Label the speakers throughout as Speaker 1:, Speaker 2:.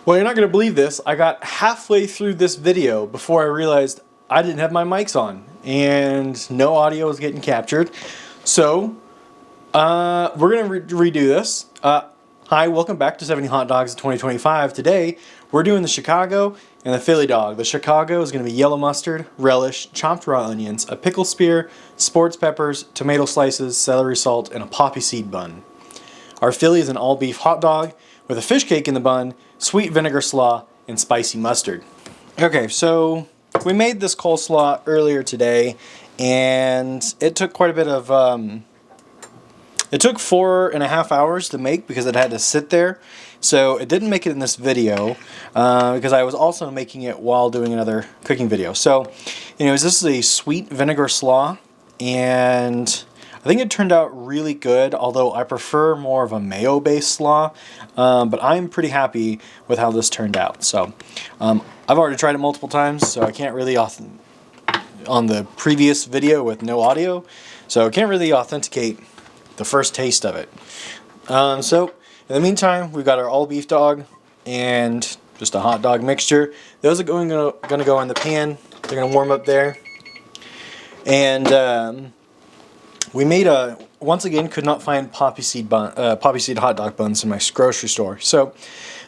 Speaker 1: Well, you're not going to believe this. I got halfway through this video before I realized I didn't have my mics on and no audio was getting captured. So, we're going to redo this. Hi, welcome back to 70 Hot Dogs 2025. Today, we're doing the Chicago and the Philly dog. The Chicago is going to be yellow mustard, relish, chopped raw onions, a pickle spear, sports peppers, tomato slices, celery salt, and a poppy seed bun. Our Philly is an all-beef hot dog with a fish cake in the bun, sweet vinegar slaw, and spicy mustard. Okay, so we made this coleslaw earlier today, and it took quite a bit of, it took 4.5 hours to make because it had to sit there. So it didn't make it in this video because I was also making it while doing another cooking video. So anyways, this is a sweet vinegar slaw, and I think it turned out really good, although I prefer more of a mayo-based slaw, but I'm pretty happy with how this turned out. So I've already tried it multiple times, so I can't really, on the previous video with no audio, so I can't really authenticate the first taste of it. So in the meantime, we've got our all beef dog and just a hot dog mixture. Those are going to go in the pan. They're going to warm up there. And we made once again, could not find poppy seed hot dog buns in my grocery store. So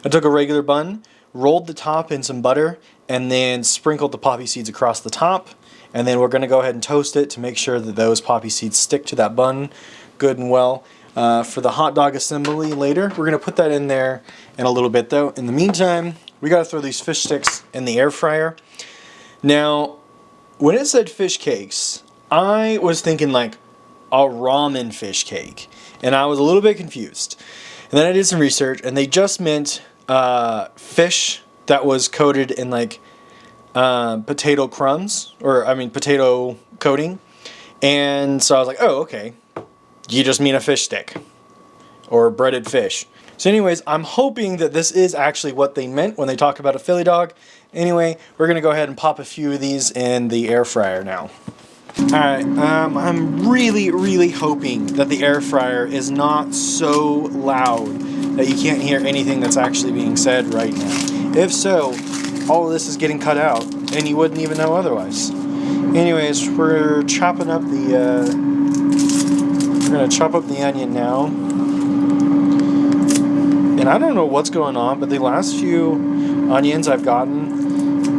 Speaker 1: I took a regular bun, rolled the top in some butter, and then sprinkled the poppy seeds across the top. And then we're going to go ahead and toast it to make sure that those poppy seeds stick to that bun good and well. For the hot dog assembly later, we're going to put that in there in a little bit though. In the meantime, we got to throw these fish sticks in the air fryer. Now, when it said fish cakes, I was thinking like a ramen fish cake, and I was a little bit confused. And then I did some research, and they just meant fish that was coated in like potato crumbs, or I mean potato coating. And so I was like, oh, okay. You just mean a fish stick or breaded fish. So anyways, I'm hoping that this is actually what they meant when they talk about a Philly dog. Anyway, we're going to go ahead and pop a few of these in the air fryer now. Alright, I'm really hoping that the air fryer is not so loud that you can't hear anything that's actually being said right now. If so, all of this is getting cut out, and you wouldn't even know otherwise. Anyways, we're chopping up the, we're going to chop up the onion now. And I don't know what's going on, but the last few onions I've gotten,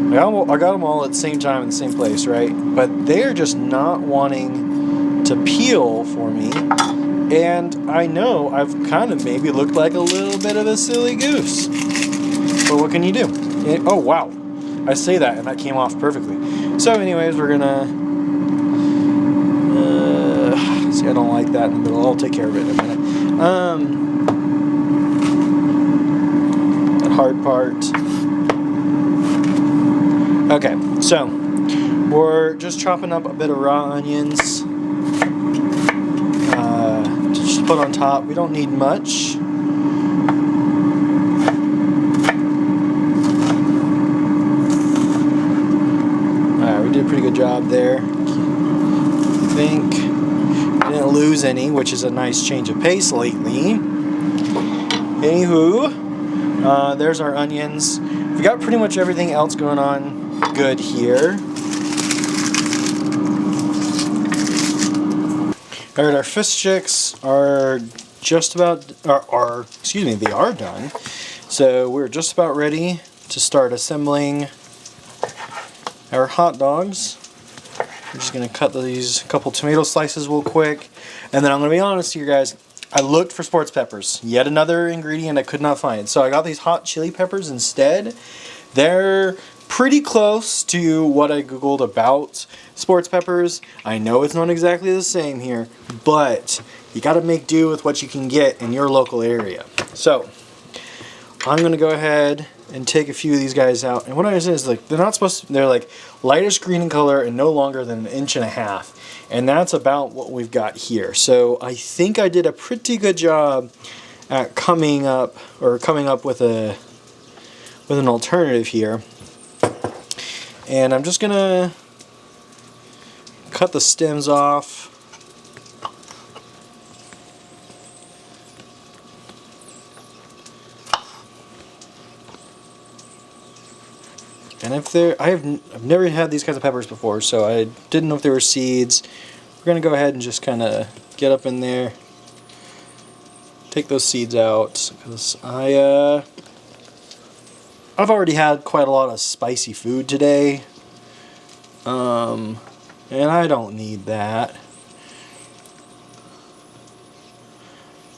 Speaker 1: I got them all at the same time in the same place, right? But they're just not wanting to peel for me. And I know I've kind of maybe looked like a little bit of a silly goose. But what can you do? Oh, wow. I say that, and that came off perfectly. So anyways, we're going to... see, I don't like that in the middle. I'll take care of it in a minute. That hard part. Okay, so we're just chopping up a bit of raw onions to just put on top. We don't need much. Alright, we did a pretty good job there. I think didn't lose any, which is a nice change of pace lately. Anywho, there's our onions. We got pretty much everything else going on good here. Alright, our fish sticks are just about, they are done. So we're just about ready to start assembling our hot dogs. I'm just going to cut these couple tomato slices real quick. And then I'm going to be honest with you guys, I looked for sports peppers. Yet another ingredient I could not find. So I got these hot chili peppers instead. They're pretty close to what I googled about sports peppers. I know it's not exactly the same here, but you got to make do with what you can get in your local area. So I'm going to go ahead and take a few of these guys out. And what I understand is like they're not supposed to, they're like lightish green in color and no longer than 1.5 inches. And that's about what we've got here. So I think I did a pretty good job at coming up with an alternative here. And I'm just gonna cut the stems off. And if there, I've never had these kinds of peppers before, so I didn't know if there were seeds. We're gonna go ahead and just kind of get up in there, take those seeds out, because I've already had quite a lot of spicy food today, and I don't need that.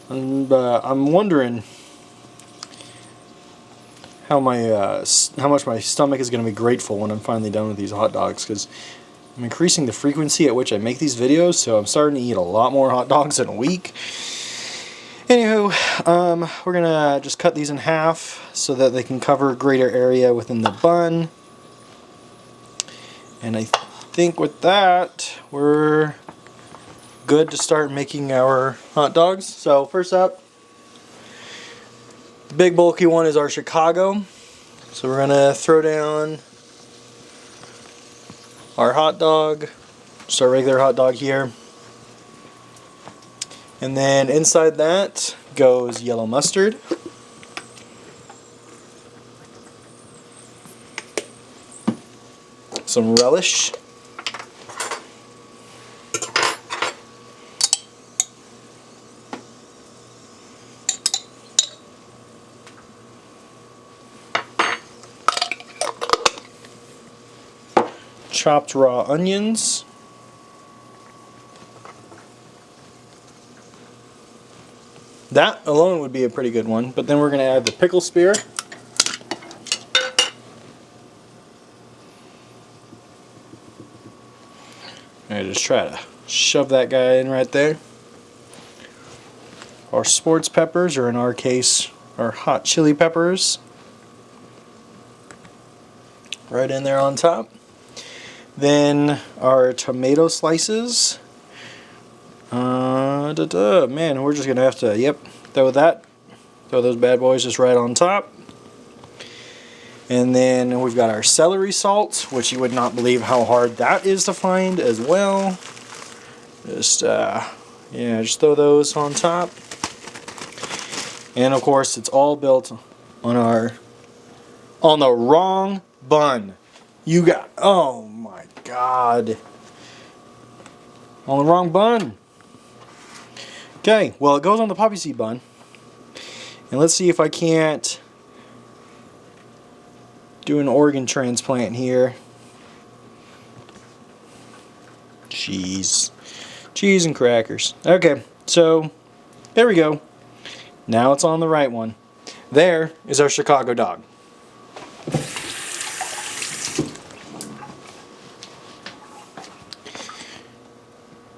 Speaker 1: And I'm wondering how much my stomach is going to be grateful when I'm finally done with these hot dogs, because I'm increasing the frequency at which I make these videos, so I'm starting to eat a lot more hot dogs in a week. Anywho, we're gonna just cut these in half so that they can cover a greater area within the bun. And I think with that, we're good to start making our hot dogs. So first up, the big bulky one is our Chicago. So we're gonna throw down our hot dog, just our regular hot dog here. And then inside that goes yellow mustard, some relish, chopped raw onions, that alone would be a pretty good one, but then we're going to add the pickle spear, and just try to shove that guy in right there. Our sports peppers, or in our case, our hot chili peppers, right in there on top. Then our tomato slices. Man, we're just gonna have to, throw those bad boys just right on top. And then we've got our celery salt, which you would not believe how hard that is to find as well. Just just throw those on top. And of course, it's all built on the wrong bun. Oh my God. On the wrong bun. Okay, well, it goes on the poppy seed bun. And let's see if I can't do an organ transplant here. Cheese and crackers. Okay, so there we go. Now it's on the right one. There is our Chicago dog.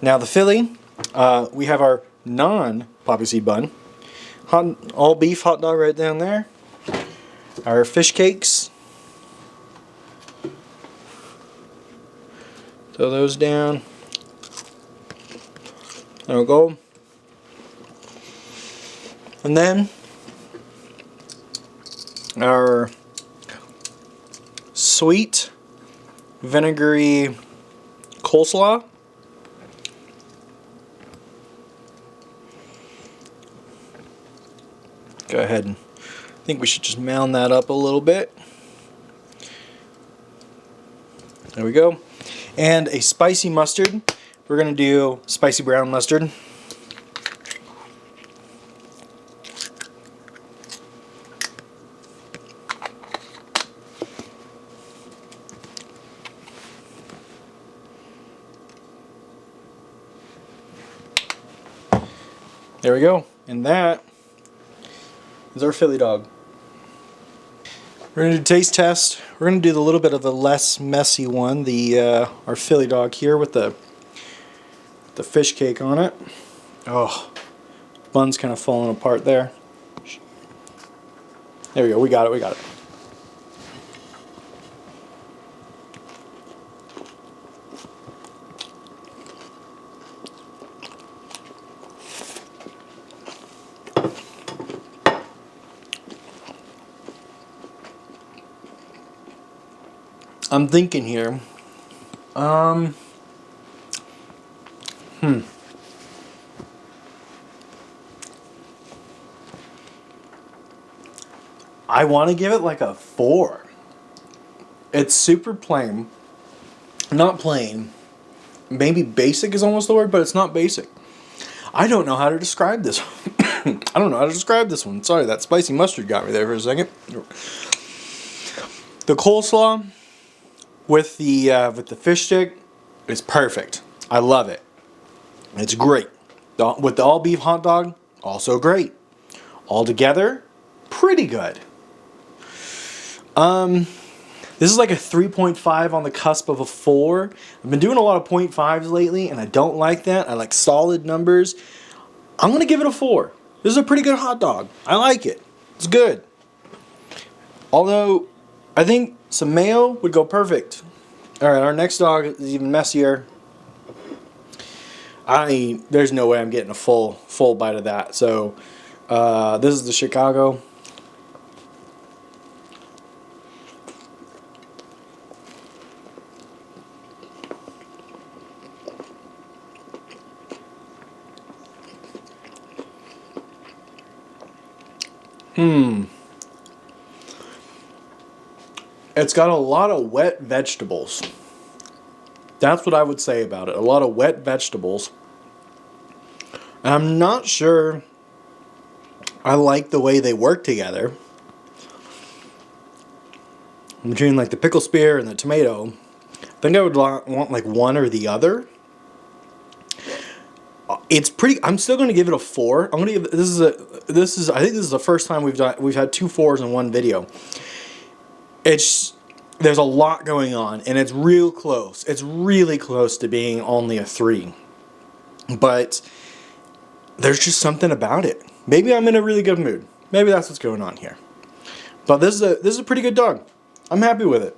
Speaker 1: Now the Philly, we have our non-poppy seed bun. All beef hot dog right down there. Our fish cakes. Throw those down. There we go. And then our sweet vinegary coleslaw. Go ahead and I think we should just mound that up a little bit. There we go. And a spicy mustard. We're going to do spicy brown mustard. There we go. And that is our Philly dog. We're going to do a taste test. We're going to do a little bit of the less messy one, our Philly dog here with the fish cake on it. Oh, bun's kind of falling apart there. There we go. We got it. I'm thinking here. I want to give it like a 4. It's super plain. Not plain. Maybe basic is almost the word, but it's not basic. I don't know how to describe this. I don't know how to describe this one. Sorry, that spicy mustard got me there for a second. The coleslaw with the fish stick is perfect. I love it. It's great. With the all beef hot dog, also great. All together, pretty good. This is like a 3.5 on the cusp of a 4. I've been doing a lot of 0.5s lately, and I don't like that. I like solid numbers. I'm going to give it a 4. This is a pretty good hot dog. I like it. It's good. Although, I think some mayo would go perfect. Alright, our next dog is even messier. There's no way I'm getting a full bite of that. So, this is the Chicago. It's got a lot of wet vegetables. That's what I would say about it. A lot of wet vegetables. And I'm not sure I like the way they work together. Between like the pickle spear and the tomato. I think I would want like one or the other. It's pretty. I'm still going to give it a 4. I'm going to give I think this is the first time we've had 2 4s in one video. There's a lot going on, and it's real close. It's really close to being only a 3. But there's just something about it. Maybe I'm in a really good mood. Maybe that's what's going on here. But this is a pretty good dog. I'm happy with it.